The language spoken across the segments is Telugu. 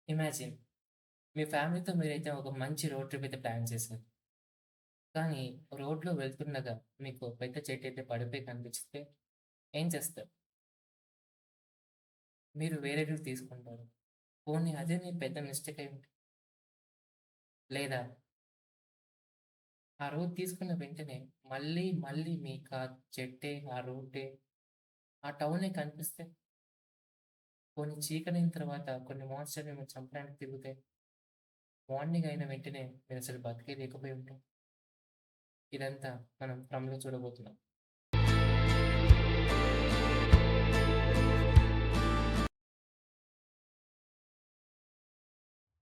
ఇమాజిన్ మీ ఫ్యామిలీతో మీరైతే ఒక మంచి రోడ్ ట్రిప్ అయితే ప్లాన్ చేశారు. కానీ రోడ్‌లో వెళ్తుండగా మీకు పెద్ద చెట్టయితే పడిపోయి కనిపిస్తే ఏం చేస్తారు? మీరు వేరే రూట్ తీసుకుంటారు. పోనీ అదే మీ పెద్ద మిస్టేక్ అయ్యుంటే? లేదా ఆ రూట్ తీసుకున్న వెంటనే మళ్ళీ మీకా చెట్టే, ఆ రూటే, ఆ టౌనే కనిపిస్తే? పోనీ చీకటైన తర్వాత కొన్ని మాన్స్టర్‌లు మిమ్మల్ని చంపడానికి తిరుగుతే? మార్నింగ్ అయిన వెంటనే మీరసలు బతికే లేకపోయి ఉంటే? ఇదంతా మనం 'ఫ్రమ్‌లో' చూడబోతున్నాం.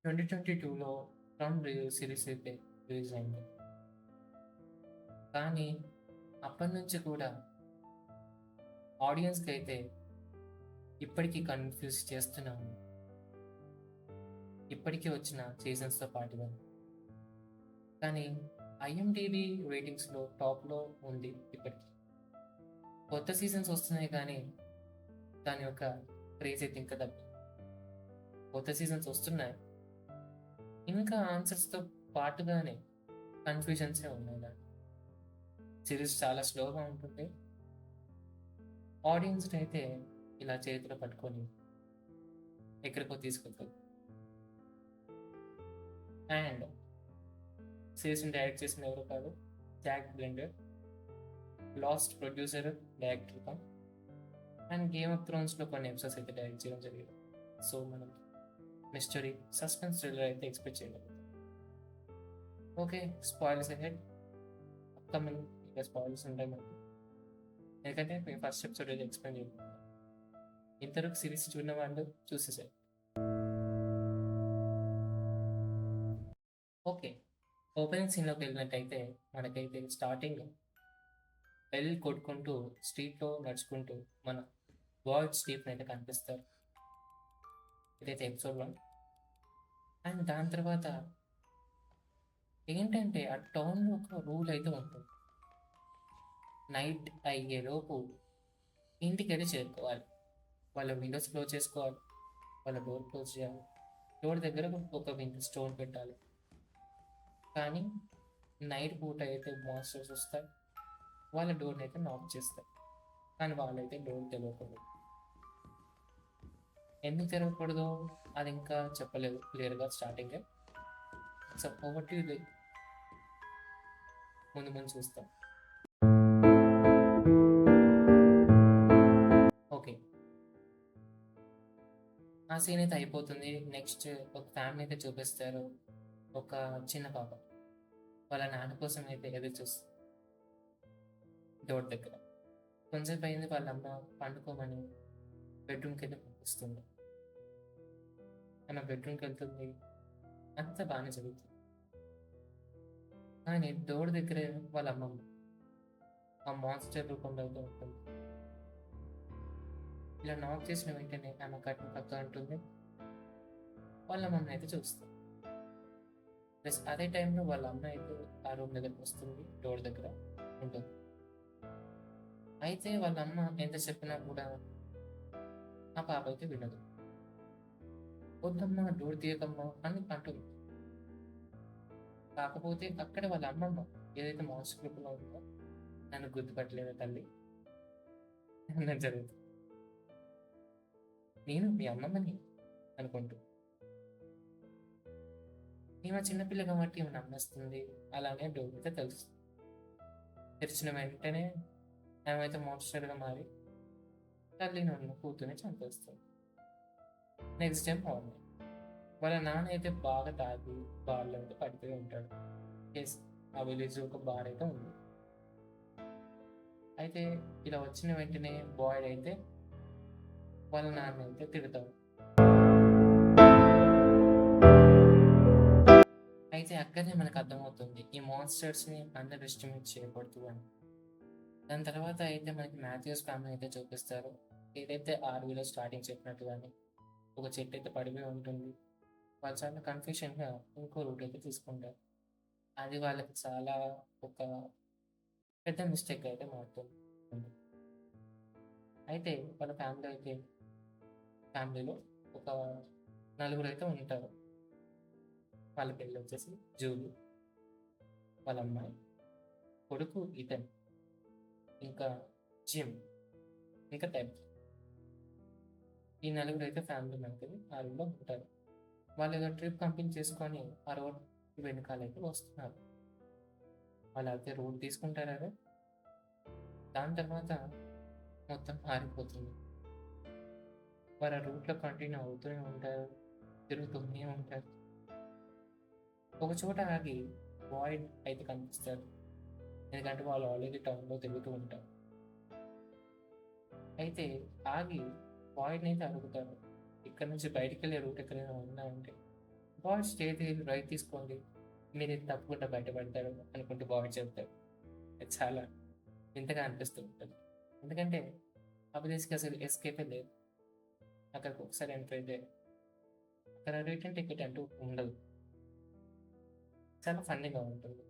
2022లో 'ఫ్రమ్' సిరీస్ అయితే రిలీజ్ అయింది. కానీ అప్పటినుంచి కూడా ఆడియన్స్‌కైతే ఇప్పటికీ కన్‌ఫ్యూజ్ చేస్తూనే ఉంది. ఇప్పటికి వచ్చిన సీజన్స్‌తో పాటుగా. కానీ ఐఎండీబీ రేటింగ్స్‌లో టాప్‌లో ఉంది ఇప్పటికి. కొత్త సీజన్స్ వస్తున్నాయి కానీ దాని యొక్క క్రేజ్ అయితే ఇంకా తగ్గదు. కొత్త సీజన్స్ వస్తున్నాయి. ఇంకా ఆన్సర్స్‌తో పాటుగానే కన్‌ఫ్యూజన్సే ఉన్నాయి దాంట్లో. సిరీస్ చాలా స్లోగా ఉంటుంది. ఆడియన్స్‌నైతే ఇలా చేతిలో పట్టుకొని ఎక్కడికో తీసుకెళ్తది. అండ్ సిరీస్‌ని డైరెక్ట్ చేసింది ఎవరో కాదు, జాక్ బ్లెండర్. 'లాస్ట్' ప్రొడ్యూసర్, డైరెక్టర్‌గా. అండ్ 'గేమ్ ఆఫ్ థ్రోన్స్‌లో' కొన్ని ఎపిసోడ్స్ అయితే డైరెక్ట్ చేయడం జరిగింది. సో, మనం మిస్టరీ, సస్పెన్స్ థ్రిల్లర్ అయితే ఎక్స్‌పెక్ట్ చేయగలుగుతాం. ఓకే. Spoilers ahead. అప్‌కమింగ్ ఇంకా స్పాయిలర్స్ ఉంటాయి మనకి. ఎందుకంటే మేము ఫస్ట్ ఎపిసోడ్ అయితే ఎక్స్‌ప్లెయిన్ చేయబోతున్నాం. ఇంతవరకు సిరీస్ చూడని వాళ్ళు చూసేసారు. ఓకే. ఓపెనింగ్ సీన్‌లోకి వెళ్ళినట్టయితే మనకైతే స్టార్టింగ్ బెల్ కొట్టుకుంటూ స్ట్రీట్‌లో నడుచుకుంటూ మన బాయ్ స్టీఫెన్ అయితే కనిపిస్తారు. ఇదైతే ఎపిసోడ్ 1. అండ్ దాని తర్వాత ఏంటంటే ఆ టౌన్‌లో ఒక రూల్ అయితే ఉంటుంది. నైట్ అయ్యేలోపు ఇంటికైతే చేరుకోవాలి. వాళ్ళ విండోస్ క్లోజ్ చేసుకోవాలి. వాళ్ళ డోర్ క్లోజ్ చేయాలి. డోర్ దగ్గర ఒక స్టోన్ పెట్టాలి. కానీ నైట్ పూట అయితే మాన్స్టర్స్ వస్తాయి. వాళ్ళ డోర్‌నైతే నాక్ చేస్తాయి. కానీ వాళ్ళైతే డోర్ తెరవకూడదు. ఎందుకు తెరవకూడదో అది ఇంకా చెప్పలేదు క్లియర్‌గా స్టార్టింగే. So, over to you. ముందు ముందు చూస్తాం. ఓకే. ఆ సీన్ అయితే అయిపోతుంది. నెక్స్ట్ ఒక ఫ్యామిలీ అయితే చూపిస్తారు. ఒక చిన్న పాప. వాళ్ళ నాన్న కోసం అయితే ఎదురు చూస్తుంది డోర్ దగ్గర. కొంచెంసేపు అయింది వాళ్ళ అమ్మ పండుకోమని బెడ్‌రూమ్‌కైతే పంపిస్తుంది. ఆమె బెడ్‌రూమ్‌కెళ్తుంది. అంతా బానే జరుగుతుంది. కానీ డోర్ దగ్గరే వాళ్ళ అమ్మమ్మ ఆ మాన్స్టర్ రూపంలో అయితే ఉంటుంది. ఇలా నాక్ చేసిన వెంటనే ఆమె కర్టెన్ పక్కన ఉంటుంది. వాళ్ళ అమ్మమ్మ అయితే చూస్తుంది. ప్లస్ అదే టైంలో వాళ్ళ అమ్మ అయితే ఆ రూమ్ దగ్గరికి వస్తుంది. డోర్ దగ్గర ఉంటుంది. అయితే వాళ్ళ అమ్మ ఎంత చెప్పినా కూడా ఆ పాప అయితే వినదు. "వద్దమ్మా! డోర్ తీయకమ్మా" అని అంటుంది. కాకపోతే అక్కడ వాళ్ళ అమ్మమ్మ ఏదైతే మాన్స్టర్ రూపంలో ఉందో, "నన్ను గుర్తుపట్టలేదా తల్లి" అన్నది జరుగుతుంది. నేను మీ అమ్మమ్మని అనుకుంటూ. ఈమె చిన్నపిల్ల కాబట్టి ఈమె నమ్మేస్తుంది. అలానే డోర్ అయితే తెలుస్తుంది. తెరిచిన వెంటనే ఆమె అయితే మాన్స్టర్‌గా మారి తల్లిని ఉన్న కూతుర్ని చంపేస్తుంది. నెక్స్ట్ డే మార్నింగ్ వాళ్ళ నాన్న అయితే బాగా తాగి బార్‌లో అయితే పడిపోయి ఉంటాడు. యెస్. ఆ విలేజ్‌లో ఒక బార్ అయితే ఉంది. అయితే ఇలా వచ్చిన వెంటనే బాయ్ అయితే వాళ్ళ నాన్న అయితే తిడతాడు. అయితే అక్కడనే మనకు అర్థమవుతుంది. ఈ మాన్స్టర్స్‌ని అండర్ ఎస్టిమేట్ చేయకూడదు అని. దాని తర్వాత అయితే మనకి మాథ్యూస్ ఫ్యామిలీ అయితే చూపిస్తారు. ఏదైతే ఆర్వీలో స్టార్టింగ్ చెప్పినట్టుగానే ఒక చెట్టు అయితే పడిపోయి ఉంటుంది. వాళ్ళు చాలా కన్‌ఫ్యూషన్‌గా ఇంకో రూట్ అయితే తీసుకుంటారు. అది వాళ్ళకి చాలా ఒక పెద్ద మిస్టేక్‌గా అయితే మారుతుంది. అయితే వాళ్ళ ఫ్యామిలీలో ఒక నలుగురు అయితే ఉంటారు. వాళ్ళ పెళ్ళి వచ్చేసి జూలీ, వాళ్ళ అమ్మాయి, కొడుకు ఇతన్, ఇంకా జిమ్, ఇంకా టెబ్. ఈ నలుగురు అయితే ఫ్యామిలీ మెంబర్స్ ఆ రూమ్లో ఉంటారు. వాళ్ళు ఏదో ట్రిప్ కంప్లీట్ చేసుకొని ఆ రోడ్ వెనకాలైతే వస్తున్నారు. వాళ్ళు అయితే రోడ్ తీసుకుంటారు. దాని తర్వాత మొత్తం ఆరిపోతుంది. వారు ఆ రూట్లో కంటిన్యూ అవుతూనే ఉంటారు, తిరుగుతూనే ఉంటారు. ఒక చోట ఆగి వాయిడ్ అయితే కనిపిస్తారు. ఎందుకంటే వాళ్ళు ఆల్రెడీ టౌన్లో తిరుగుతూ ఉంటారు. అయితే ఆగి వాయిడ్ని అయితే అడుగుతారు, ఇక్కడ నుంచి బయటికి వెళ్ళే రూట్ ఎక్కడైనా ఉందా అంటే, బాయ్ స్ట్రేట్ రైట్ తీసుకోండి, మీరు ఇది తప్పకుండా బయటపడతారు అనుకుంటూ బాయ్ చెప్తారు. అది చాలా వింతగా అనిపిస్తూ ఉంటుంది. ఎందుకంటే ఆ ప్లేస్కి అసలు ఎస్కేపే లేదు. అక్కడికి ఒకసారి ఎంటర్ అయితే అక్కడ రిటర్న్ టికెట్ అంటూ ఉండదు. చాలా ఫన్నీగా ఉంటుంది.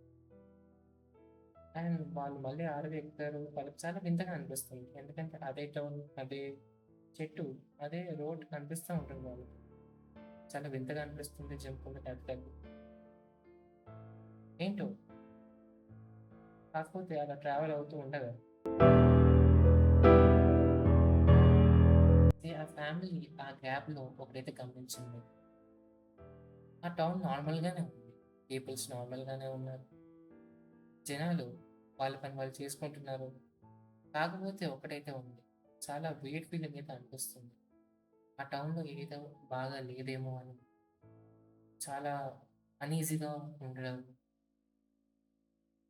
అండ్ వాళ్ళు మళ్ళీ ఆర్వీ ఎక్కుతారు. వాళ్ళకి చాలా వింతగా అనిపిస్తుంది. ఎందుకంటే అదే టౌన్, అదే చెట్టు, అదే రోడ్ కనిపిస్తూ ఉంటుంది వాళ్ళకి. చాలా వింతగా అనిపిస్తుంది. జంపుకుంటూ టక్ ఏంటో, కాకపోతే అలా ట్రావెల్ అవుతూ ఉండగా ఆ ఫ్యామిలీ ఆ గ్యాప్లో ఒకరైతే గమనించింది. ఆ టౌన్ నార్మల్గానే ఉంది, పీపుల్స్ నార్మల్గానే ఉన్నారు, జనాలు వాళ్ళ పని వాళ్ళు చేసుకుంటున్నారు. కాకపోతే ఒకటైతే ఉంది, చాలా వేట్ ఫీలింగ్ అయితే అనిపిస్తుంది. ఆ టౌన్లో ఏదో బాగా లేదేమో అని చాలా అనీజీగా ఉండడం.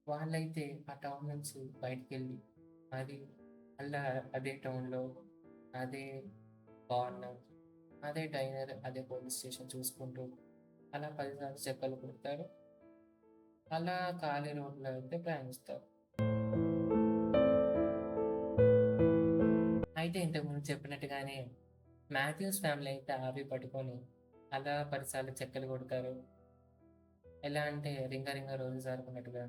వాళ్ళైతే ఆ టౌన్ నుంచి బయటికెళ్ళి అది మళ్ళా అదే టౌన్లో అదే కార్నర్, అదే డైనర్, అదే పోలీస్ స్టేషన్ చూసుకుంటూ అలా 10 సార్లు చెక్కలు కొడతారు. అలా ఖాళీ రోడ్లో అయితే ప్రయాణిస్తారు. అయితే ఇంతకుముందు చెప్పినట్టుగానే మాథ్యూస్ ఫ్యామిలీ అయితే ఆవి పట్టుకొని అలా 10 సార్లు చెక్కలు కొడతారు. ఎలా అంటే రింగ రింగ రోజు సారుకున్నట్టుగా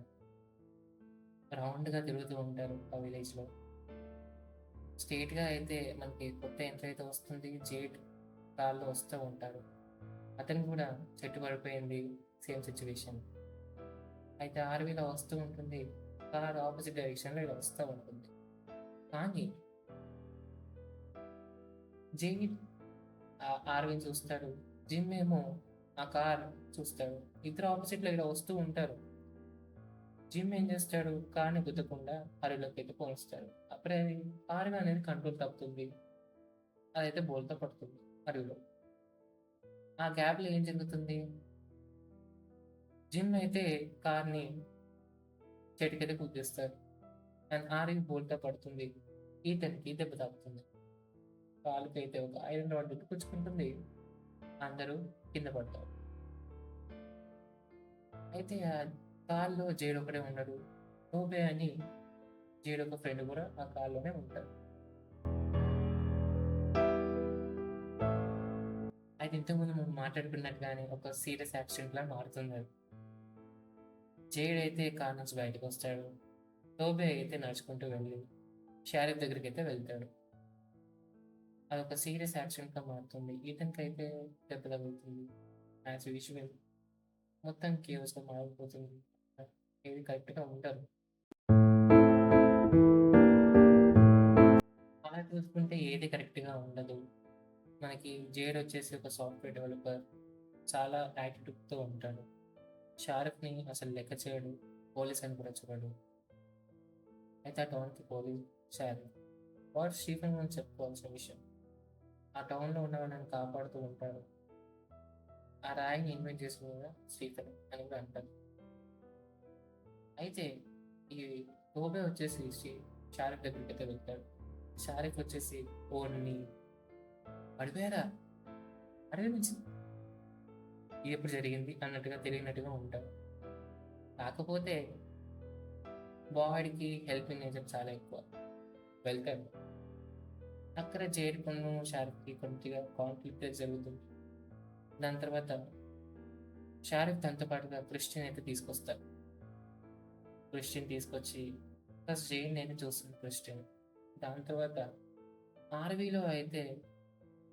రౌండ్‌గా తిరుగుతూ ఉంటారు ఆ విలేజ్‌లో. స్ట్రెయిట్‌గా అయితే మనకి కొత్త ఎంట్రీ అయితే వస్తుంది. జేడ్ కార్‌లో వస్తూ ఉంటారు. అతను కూడా చెట్టు పడిపోయింది. Same situation. అయితే ఆర్‌వీలో వస్తూ ఉంటుంది. కార్ ఆపోజిట్ డైరెక్షన్‌లో ఇలా వస్తా ఉంటుంది. కానీ జేడ్ ఆర్‌వీని చూస్తాడు. జిమ్ ఏమో ఆ కార్ చూస్తాడు. ఇద్దరు ఆపోజిట్‌లో ఇలా వస్తూ ఉంటారు. జిమ్ ఏం చేస్తాడు? కార్‌ని గుద్దకుండా అడవిలోకి అయితే పోనిస్తాడు. అప్పుడే ఆర్‌వీ అనేది కంట్రోల్ తప్పుతుంది. అదైతే బోల్తా పడుతుంది అడవిలో. ఆ గ్యాప్‌లో ఏం జరుగుతుంది? జిమ్ అయితే కార్‌ని చెట్టుకైతే గుద్దేస్తాడు. అండ్ ఆర్‌వీ బోల్తా పడుతుంది. ఈతనికి దెబ్బ తాకుతుంది. కాలుకైతే ఒక ఐరన్ రాడ్ గుచ్చుకుంటుంది. అందరూ కింద పడతారు. అయితే ఆ కార్‌లో జేడ్ ఒక్కడే ఉండడు. టోబే అని జేడ్ ఒక ఫ్రెండ్ కూడా ఆ కార్‌లోనే ఉంటారు. అయితే ఇంతకుముందు మనం మాట్లాడుకున్నట్టుగానే ఒక సీరియస్ యాక్సిడెంట్‌లా మారుతుందది. జేడ్ అయితే కారు నుంచి బయటకొస్తాడు. టోబే అయితే నడుచుకుంటూ వెళ్ళి షారిఫ్ దగ్గరికైతే వెళ్తాడు. అదొక సీరియస్ యాక్సిడెంట్‌గా మారుతుంది. ఇతనికైతే దెబ్బ తగులుతుంది. యాస్ యూజువల్ మొత్తం కేవ్స్‌గా మారిపోతుంది. ఏది కరెక్ట్‌గా ఉండదు. అలా చూసుకుంటే ఏది కరెక్ట్‌గా ఉండదు. మనకి జేడ్ వచ్చేసి ఒక సాఫ్ట్‌వేర్ డెవలపర్. చాలా యాటిట్యూడ్‌తో ఉంటాడు. షారుఖ్‌ని అసలు లెక్క చేయడు. పోలీస్ అని కూడా చూడడు. అయితే ఆ టౌన్‌కి పోలీస్ షారుఖ్. వాడు స్టీఫెన్ గురించి చెప్పుకోవాల్సిన విషయం. ఆ టౌన్‌లో ఉన్న వాళ్ళని కాపాడుతూ ఉంటాడు. ఆ రాయిని ఇన్వెంట్ చేసింది కూడా స్టీఫెన్ అని కూడా అంటారు. అయితే ఈ టోబే వచ్చేసి షారుఖ్ దగ్గరికైతే వెళ్తాడు. షారుఖ్ వచ్చేసి ఓర్ని పడిపోయారా? అడవి నుంచి ఇది ఎప్పుడు జరిగింది అన్నట్టుగా తెలియనట్టుగా ఉంటారు. కాకపోతే బాయ్‌డికి హెల్పింగ్ నేచర్ చాలా ఎక్కువ. వెళ్తారు. అక్కడ జేడుకును షారుఖ్‌కి కొద్దిగా కాన్ఫ్లిక్ట్ జరుగుతుంది. దాని తర్వాత షారుఖ్ తనతో పాటుగా క్రిస్టియన్ అయితే తీసుకొస్తారు. క్రిస్టియన్ తీసుకొచ్చి ఫస్ట్ జైన్‌ని అయితే చూస్తుంది క్రిస్టియన్. దాని తర్వాత ఆర్వీలో అయితే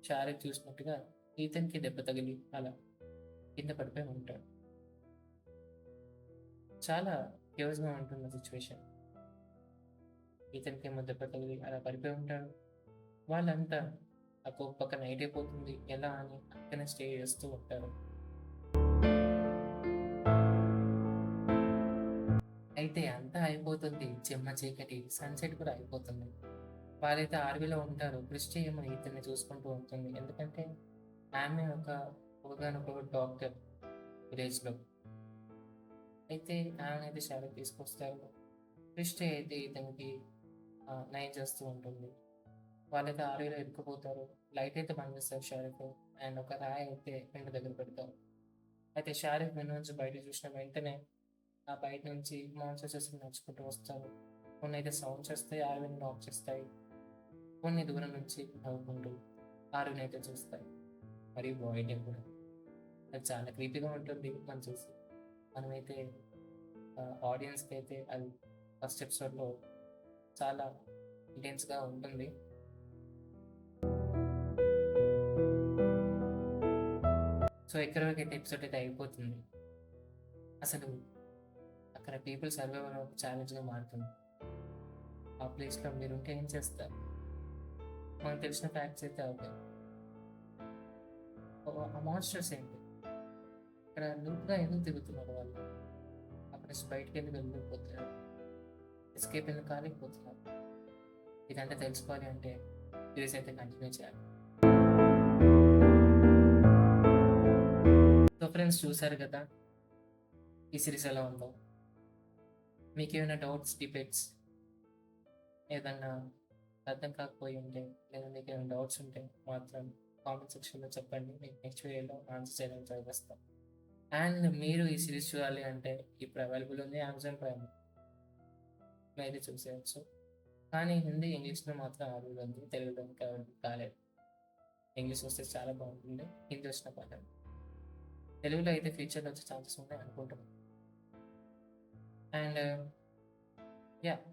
షారుఖ్ చూసినట్టుగా ఈతన్‌కి దెబ్బ తగిలి అలా కింద పడిపోయి ఉంటాడు. చాలా కేవ్స్‌గా ఉంటుంది సిట్యుయేషన్. ఈతన్‌కేమో దెబ్బ తగిలి అలా పడిపోయి ఉంటాడు. వాళ్ళంతా ఒక పక్క నైట్ అయిపోతుంది. ఎలా అని అక్కడనే స్టే చేస్తూ ఉంటారు. అయితే అంతా అయిపోతుంది. చెమ్మ చీకటి సన్‌సెట్ కూడా అయిపోతుంది. వాళ్ళైతే ఆర్మీలో ఉంటారు. క్రిస్టి ఏమో ఇతన్ని చూసుకుంటూ ఉంటుంది. ఎందుకంటే ఆమె ఒకానొక డాక్టర్ విలేజ్‌లో. అయితే ఆమెనైతే షారుఖ్ తీసుకొస్తారు. క్రిస్టి అయితే ఇతనికి నయం చేస్తూ ఉంటుంది. వాళ్ళైతే ఆర్మీలో ఇరుక్కుపోతారు. లైట్ అయితే బంద్ చేస్తారు షారుఖ్. అండ్ ఒక రాయి అయితే ఇంటి దగ్గర పెడతారు. అయితే షారుఖ్ విండో నుంచి బయటకి చూసిన వెంటనే ఆ బయట నుంచి మాన్స్టర్స్ వచ్చి నడుచుకుంటూ వస్తారు. కొన్ని అయితే సౌండ్స్ వస్తాయి. ఆర్మీని నాక్ చేస్తాయి. కొన్ని దూరం నుంచి నవ్వుకుంటూ ఆరుని అయితే చూస్తాయి. మరియు బాయ్‌ని కూడా. అది చాలా క్రీపీగా ఉంటుంది మనం చూసి. మనమైతే ఆడియన్స్‌కి అయితే అది ఫస్ట్ ఎపిసోడ్‌లో చాలా ఇంటెన్స్‌గా ఉంటుంది. సో, ఎక్కడి వరకైతే ఎపిసోడ్ అయితే అయిపోతుంది. అసలు అక్కడ పీపుల్ సర్వైవల్ ఒక ఛాలెంజ్‌గా మారుతుంది. ఆ ప్లేస్‌లో మీరుంటే ఏం చేస్తారు? మనకు తెలిసిన ఫ్యాక్ట్స్ అయితే అవే. ఆ మాన్స్టర్స్ ఏంటి? ఇక్కడ లూప్‌గా ఎందుకు తిరుగుతున్నారు వాళ్ళు? అక్కడి నుంచి బయటికెందుకు వెళ్ళలేకపోతున్నారు? ఎస్కేప్ ఎందుకు కాలేకపోతున్నారు? ఇదంతా తెలుసుకోవాలి అంటే సిరీస్ అయితే కంటిన్యూ చేయాలి. సో ఫ్రెండ్స్ చూసారు కదా! ఈ సిరీస్ ఎలా ఉందో. మీకేమైనా డౌట్స్, డిబేట్స్ ఏదన్నా అర్థం కాకపోయి ఉంటే లేదా మీకేమైనా డౌట్స్ ఉంటే మాత్రం కామెంట్ సెక్షన్‌లో చెప్పండి. మీకు నెక్స్ట్ వీడియోలో ఆన్సర్ చేయడానికి ట్రై చేస్తాం. అండ్ మీరు ఈ సిరీస్ చూడాలి అంటే ఇప్పుడు అవైలబుల్ ఉంది అమెజాన్ ప్రైమ్. మీరైతే చూసేయొచ్చు. కానీ హిందీ, ఇంగ్లీష్‌లో మాత్రం అవైలబుల్ ఉంది. తెలుగులో ఇంకా అవైలబుల్ కాలేదు. ఇంగ్లీష్ వస్తే చాలా బాగుంటుంది. హిందీ వచ్చినా పర్లేదు. తెలుగులో అయితే ఫ్యూచర్‌లో వచ్చే ఛాన్సెస్ ఉన్నాయి అనుకుంటున్నాను. And yeah!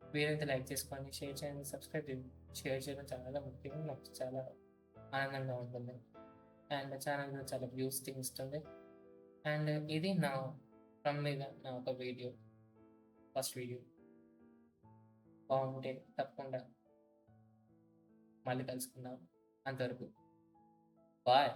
వీడియో అయితే లైక్ చేసుకోండి, షేర్ చేయండి, సబ్స్క్రైబ్ చేయండి. షేర్ చేయడం చాలా ముఖ్యం. నాకు చాలా ఆనందంగా ఉంటుంది. అండ్ ఛానల్ కూడా చాలా వ్యూస్ ఇస్తుంది. అండ్ ఇది నా ఫ్రమ్ మీద నా ఒక వీడియో, ఫస్ట్ వీడియో. బాగుంటే తప్పకుండా మళ్ళీ కలుసుకుందాం. అంతవరకు బాయ్.